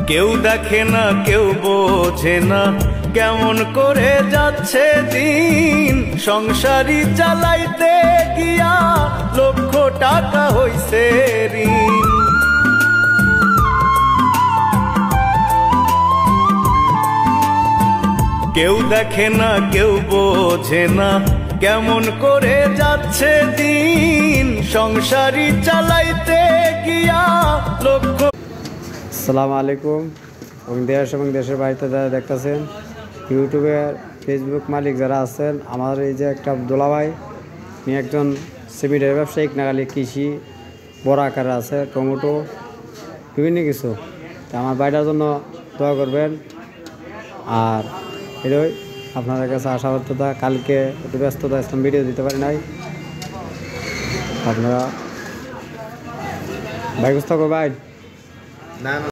কেউ দেখে না কেউ বোঝে না কেমন করে যাচ্ছে দিন, সংসারী চালাইতে গিয়া লক্ষ টাকা হইছে ঋণ। কেউ দেখে না কেউ বোঝে না কেমন করে যাচ্ছে দিন, সংসারী চালাইতে গিয়া লক্ষ। আসসালামু আলাইকুম। এবং দেশ এবং দেশের বাড়িতে যারা দেখতেছেন, ইউটিউবে ফেসবুক মালিক যারা আছেন, আমার এই যে একটা দোলাভাই নিয়ে একজন সিমেন্টের ব্যবসায়িক, নাগালি কৃষি বড় আকারে আছে, টমেটো বিভিন্ন কিছু। তা আমার বাড়িটার জন্য দোয়া করবেন। আর এটাই আপনাদের কাছে আশাবাদ্যতা। কালকে একটু ব্যস্ততা আসলাম, ভিডিও দিতে পারি নাই। আপনারা ভাই বুঝতে ভাই না।